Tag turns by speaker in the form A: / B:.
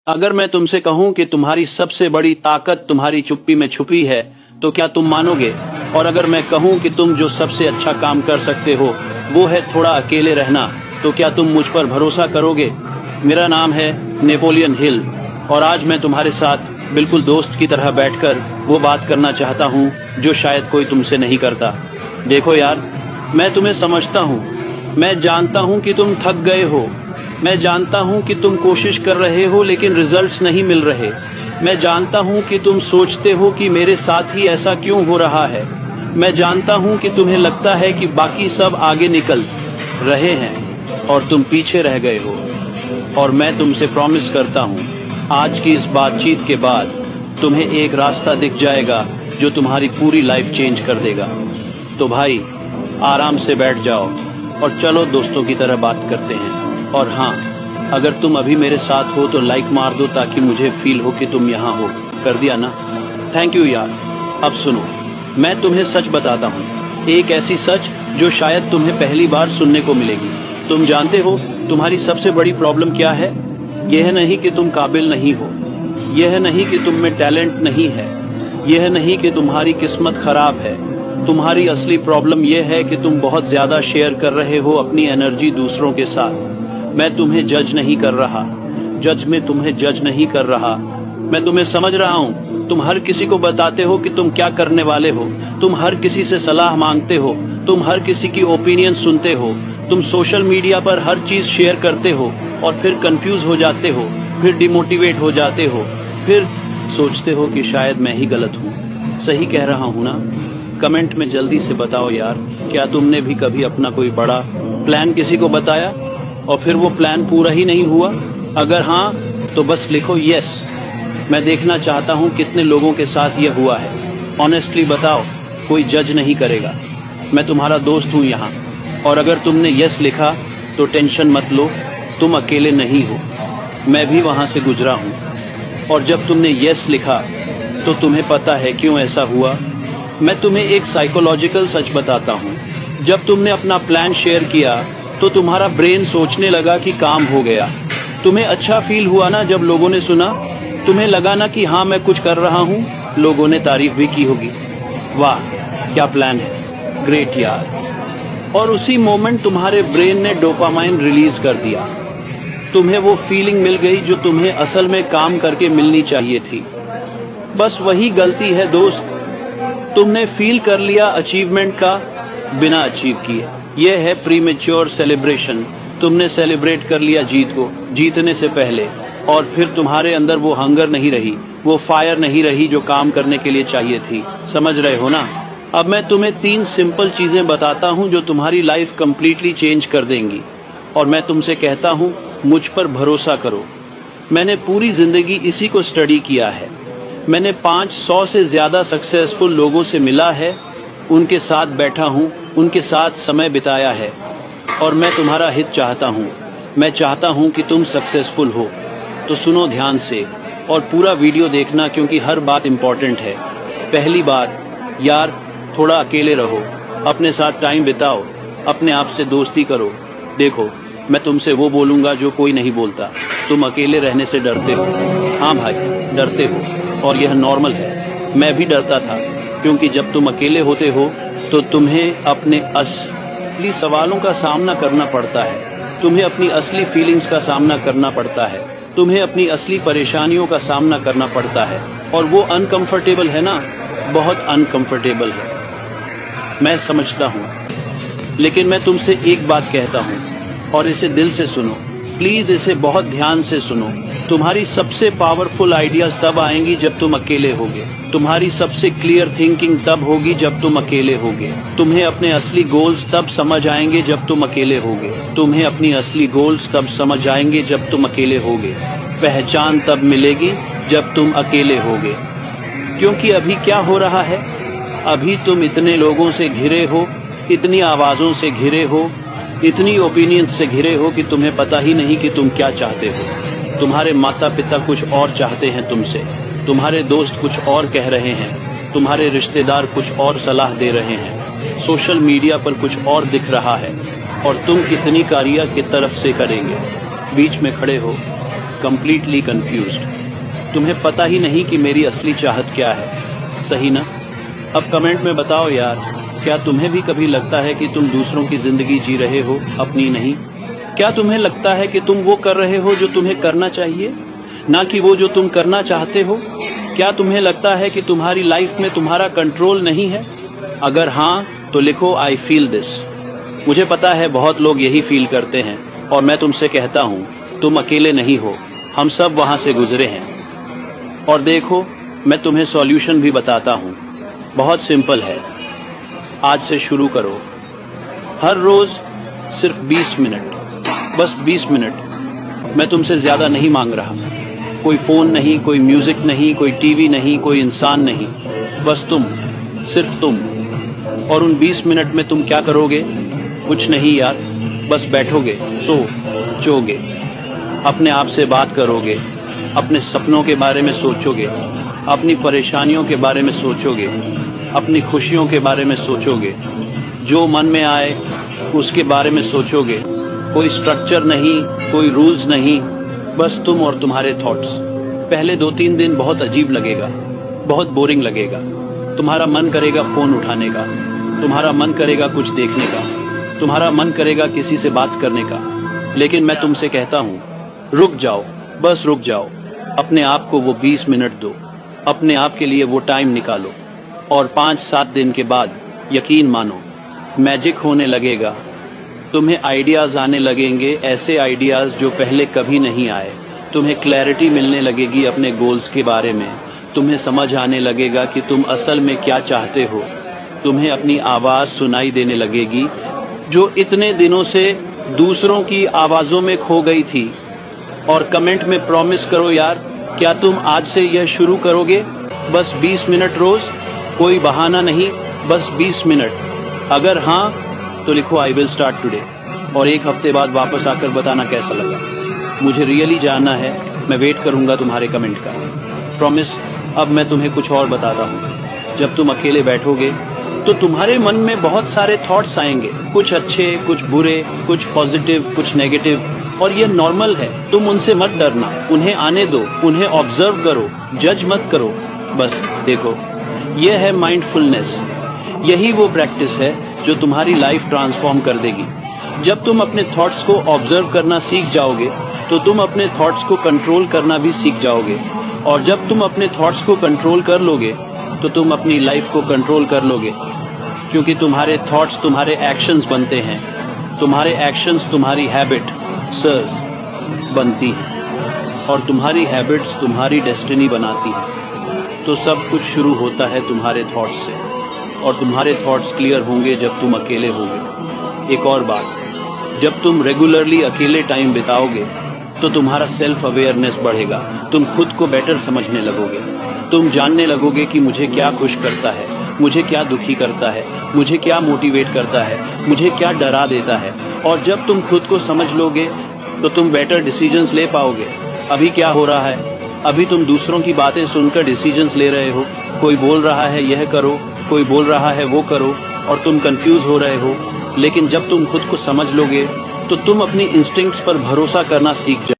A: अगर मैं तुमसे कहूं कि तुम्हारी सबसे बड़ी ताकत तुम्हारी चुप्पी में छुपी है, तो क्या तुम मानोगे? और अगर मैं कहूं कि तुम जो सबसे अच्छा काम कर सकते हो वो है थोड़ा अकेले रहना, तो क्या तुम मुझ पर भरोसा करोगे? मेरा नाम है नेपोलियन हिल और आज मैं तुम्हारे साथ बिल्कुल दोस्त की तरह बैठकर वो बात करना चाहता हूँ जो शायद कोई तुमसे नहीं करता। देखो यार, मैं तुम्हें समझता हूँ। मैं जानता हूँ कि तुम थक गए हो। मैं जानता हूँ कि तुम कोशिश कर रहे हो लेकिन रिजल्ट्स नहीं मिल रहे। मैं जानता हूँ कि तुम सोचते हो कि मेरे साथ ही ऐसा क्यों हो रहा है। मैं जानता हूँ कि तुम्हें लगता है कि बाकी सब आगे निकल रहे हैं और तुम पीछे रह गए हो। और मैं तुमसे प्रॉमिस करता हूँ, आज की इस बातचीत के बाद तुम्हें एक रास्ता दिख जाएगा जो तुम्हारी पूरी लाइफ चेंज कर देगा। तो भाई, आराम से बैठ जाओ और चलो दोस्तों की तरह बात करते हैं। और हाँ, अगर तुम अभी मेरे साथ हो तो लाइक मार दो ताकि मुझे फील हो कि तुम यहाँ हो। कर दिया ना? थैंक यू यार। अब सुनो, मैं तुम्हें सच बताता हूँ, एक ऐसी सच जो शायद तुम्हें पहली बार सुनने को मिलेगी। तुम जानते हो तुम्हारी सबसे बड़ी प्रॉब्लम क्या है? यह नहीं कि तुम काबिल नहीं हो, यह नहीं कि तुम में टैलेंट नहीं है, यह नहीं कि तुम्हारी किस्मत खराब है। तुम्हारी असली प्रॉब्लम यह है कि तुम बहुत ज्यादा शेयर कर रहे हो अपनी एनर्जी दूसरों के साथ। मैं तुम्हें जज नहीं कर रहा, तुम्हें जज नहीं कर रहा। मैं तुम्हें समझ रहा हूँ। तुम हर किसी को बताते हो कि तुम क्या करने वाले हो, तुम हर किसी से सलाह मांगते हो, तुम हर किसी की ओपिनियन सुनते हो, तुम सोशल मीडिया पर हर चीज शेयर करते हो और फिर कंफ्यूज हो जाते हो, फिर डिमोटिवेट हो जाते हो, फिर सोचते हो कि शायद मैं ही गलत हूँ। सही कह रहा हूँ ना? कमेंट में जल्दी से बताओ यार, क्या तुमने भी कभी अपना कोई बड़ा प्लान किसी को बताया और फिर वो प्लान पूरा ही नहीं हुआ? अगर हाँ, तो बस लिखो यस। मैं देखना चाहता हूँ कितने लोगों के साथ ये हुआ है। ऑनेस्टली बताओ, कोई जज नहीं करेगा। मैं तुम्हारा दोस्त हूँ यहाँ। और अगर तुमने यस लिखा तो टेंशन मत लो, तुम अकेले नहीं हो। मैं भी वहाँ से गुजरा हूँ। और जब तुमने यस लिखा तो तुम्हें पता है क्यों ऐसा हुआ। मैं तुम्हें एक साइकोलॉजिकल सच बताता हूँ। जब तुमने अपना प्लान शेयर किया तो तुम्हारा ब्रेन सोचने लगा कि काम हो गया। तुम्हें अच्छा फील हुआ ना जब लोगों ने सुना? तुम्हें लगा ना कि हाँ, मैं कुछ कर रहा हूँ? लोगों ने तारीफ भी की होगी। वाह, क्या प्लान है, ग्रेट यार। और उसी मोमेंट तुम्हारे ब्रेन ने डोपामाइन रिलीज कर दिया। तुम्हें वो फीलिंग मिल गई जो तुम्हें असल में काम करके मिलनी चाहिए थी। बस वही गलती है दोस्त, तुमने फील कर लिया अचीवमेंट का बिना अचीव किए। यह है प्रीमेच्योर सेलिब्रेशन। तुमने सेलिब्रेट कर लिया जीत को जीतने से पहले, और फिर तुम्हारे अंदर वो हंगर नहीं रही, वो फायर नहीं रही जो काम करने के लिए चाहिए थी। समझ रहे हो ना? अब मैं तुम्हें 3 सिंपल चीजें बताता हूँ जो तुम्हारी लाइफ कंप्लीटली चेंज कर देंगी। और मैं तुमसे कहता हूँ, मुझ पर भरोसा करो। मैंने पूरी जिंदगी इसी को स्टडी किया है। मैंने 500 से ज्यादा सक्सेसफुल लोगों से मिला है, उनके साथ बैठा हूँ, उनके साथ समय बिताया है। और मैं तुम्हारा हित चाहता हूँ। मैं चाहता हूँ कि तुम सक्सेसफुल हो। तो सुनो ध्यान से और पूरा वीडियो देखना, क्योंकि हर बात इम्पोर्टेंट है। पहली बात यार, थोड़ा अकेले रहो, अपने साथ टाइम बिताओ, अपने आप से दोस्ती करो। देखो, मैं तुमसे वो बोलूँगा जो कोई नहीं बोलता। तुम अकेले रहने से डरते हो। हाँ भाई, डरते हो और यह नॉर्मल है। मैं भी डरता था, क्योंकि जब तुम अकेले होते हो तो तुम्हें अपने असली सवालों का सामना करना पड़ता है, तुम्हें अपनी असली फीलिंग्स का सामना करना पड़ता है, तुम्हें अपनी असली परेशानियों का सामना करना पड़ता है। और वो अनकंफर्टेबल है ना, बहुत अनकंफर्टेबल है, मैं समझता हूँ। लेकिन मैं तुमसे एक बात कहता हूँ और इसे दिल से सुनो, प्लीज इसे बहुत ध्यान से सुनो। तुम्हारी सबसे पावरफुल आइडियाज तब आएंगी जब तुम अकेले होगे। तुम्हारी सबसे क्लियर थिंकिंग तब होगी जब तुम अकेले होगे। तुम्हें अपने असली गोल्स तब समझ आएंगे जब तुम अकेले होगे। तुम्हें अपनी असली गोल्स तब समझ आएंगे जब तुम अकेले होगे। पहचान तब मिलेगी जब तुम अकेले होगे। क्योंकि अभी क्या हो रहा है, अभी तुम इतने लोगों से घिरे हो, इतनी आवाजों से घिरे हो, इतनी ओपिनियन से घिरे हो कि तुम्हें पता ही नहीं कि तुम क्या चाहते हो। तुम्हारे माता पिता कुछ और चाहते हैं तुमसे, तुम्हारे दोस्त कुछ और कह रहे हैं, तुम्हारे रिश्तेदार कुछ और सलाह दे रहे हैं, सोशल मीडिया पर कुछ और दिख रहा है, और तुम कितनी कार्य की तरफ से करेंगे। बीच में खड़े हो कंप्लीटली कंफ्यूज्ड। तुम्हें पता ही नहीं कि मेरी असली चाहत क्या है, सही ना? अब कमेंट में बताओ यार, क्या तुम्हें भी कभी लगता है कि तुम दूसरों की जिंदगी जी रहे हो, अपनी नहीं? क्या तुम्हें लगता है कि तुम वो कर रहे हो जो तुम्हें करना चाहिए, ना कि वो जो तुम करना चाहते हो? क्या तुम्हें लगता है कि तुम्हारी लाइफ में तुम्हारा कंट्रोल नहीं है? अगर हाँ तो लिखो आई फील दिस। मुझे पता है बहुत लोग यही फील करते हैं, और मैं तुमसे कहता हूँ तुम अकेले नहीं हो, हम सब वहां से गुजरे हैं। और देखो, मैं तुम्हें सॉल्यूशन भी बताता हूँ, बहुत सिंपल है। आज से शुरू करो, हर रोज सिर्फ 20 मिनट, बस 20 मिनट। मैं तुमसे ज्यादा नहीं मांग रहा, कोई फोन नहीं, कोई म्यूजिक नहीं, कोई टीवी नहीं, कोई इंसान नहीं, बस तुम, सिर्फ तुम। और उन 20 मिनट में तुम क्या करोगे? कुछ नहीं यार, बस बैठोगे, सोचोगे, अपने आप से बात करोगे, अपने सपनों के बारे में सोचोगे, अपनी परेशानियों के बारे में सोचोगे, अपनी खुशियों के बारे में सोचोगे, जो मन में आए उसके बारे में सोचोगे। कोई स्ट्रक्चर नहीं, कोई रूल्स नहीं, बस तुम और तुम्हारे थॉट्स। पहले 2-3 दिन बहुत अजीब लगेगा, बहुत बोरिंग लगेगा। तुम्हारा मन करेगा फोन उठाने का, तुम्हारा मन करेगा कुछ देखने का, तुम्हारा मन करेगा किसी से बात करने का। लेकिन मैं तुमसे कहता हूँ, रुक जाओ, बस रुक जाओ। अपने आप को वो 20 मिनट दो, अपने आप के लिए वो टाइम निकालो, और 5-7 दिन के बाद यकीन मानो मैजिक होने लगेगा। तुम्हें आइडियाज आने लगेंगे, ऐसे आइडियाज जो पहले कभी नहीं आए। तुम्हें क्लैरिटी मिलने लगेगी अपने गोल्स के बारे में। तुम्हें समझ आने लगेगा कि तुम असल में क्या चाहते हो। तुम्हें अपनी आवाज सुनाई देने लगेगी, जो इतने दिनों से दूसरों की आवाजों में खो गई थी। और कमेंट में प्रॉमिस करो यार, क्या तुम आज से यह शुरू करोगे? बस 20 मिनट रोज, कोई बहाना नहीं, बस 20 मिनट। अगर हाँ तो लिखो आई विल स्टार्ट टुडे, और 1 हफ्ते बाद वापस आकर बताना कैसा लगा। मुझे रियली जानना है, मैं वेट करूंगा तुम्हारे कमेंट का। प्रॉमिस। अब मैं तुम्हें कुछ और बताता हूँ। जब तुम अकेले बैठोगे तो तुम्हारे मन में बहुत सारे थॉट्स आएंगे, कुछ अच्छे, कुछ बुरे, कुछ पॉजिटिव, कुछ नेगेटिव, और ये नॉर्मल है। तुम उनसे मत डरना, उन्हें आने दो, उन्हें ऑब्जर्व करो, जज मत करो। बस देखो, ये है माइंडफुलनेस। यही वो प्रैक्टिस है जो तुम्हारी लाइफ ट्रांसफॉर्म कर देगी। जब तुम अपने थॉट्स को ऑब्जर्व करना सीख जाओगे तो तुम अपने थॉट्स को कंट्रोल करना भी सीख जाओगे, और जब तुम अपने थॉट्स को कंट्रोल कर लोगे तो तुम अपनी लाइफ को कंट्रोल कर लोगे। क्योंकि तुम्हारे थॉट्स तुम्हारे एक्शंस बनते हैं, तुम्हारे एक्शंस तुम्हारी हैबिट बनती है, और तुम्हारी हैबिट्स तुम्हारी डेस्टिनी बनाती है। तो सब कुछ शुरू होता है तुम्हारे थॉट्स से, और तुम्हारे थॉट्स क्लियर होंगे जब तुम अकेले होगे। एक और बात, जब तुम रेगुलरली अकेले टाइम बिताओगे तो तुम्हारा सेल्फ अवेयरनेस बढ़ेगा। तुम खुद को बेटर समझने लगोगे। तुम जानने लगोगे कि मुझे क्या खुश करता है, मुझे क्या दुखी करता है, मुझे क्या मोटिवेट करता है, मुझे क्या डरा देता है। और जब तुम खुद को समझ लोगे तो तुम बेटर डिसीजंस ले पाओगे। अभी क्या हो रहा है? अभी तुम दूसरों की बातें सुनकर डिसीजंस ले रहे हो। कोई बोल रहा है यह करो, कोई बोल रहा है वो करो, और तुम कंफ्यूज हो रहे हो। लेकिन जब तुम खुद को समझ लोगे तो तुम अपनी इंस्टिंक्ट्स पर भरोसा करना सीख जाओगे।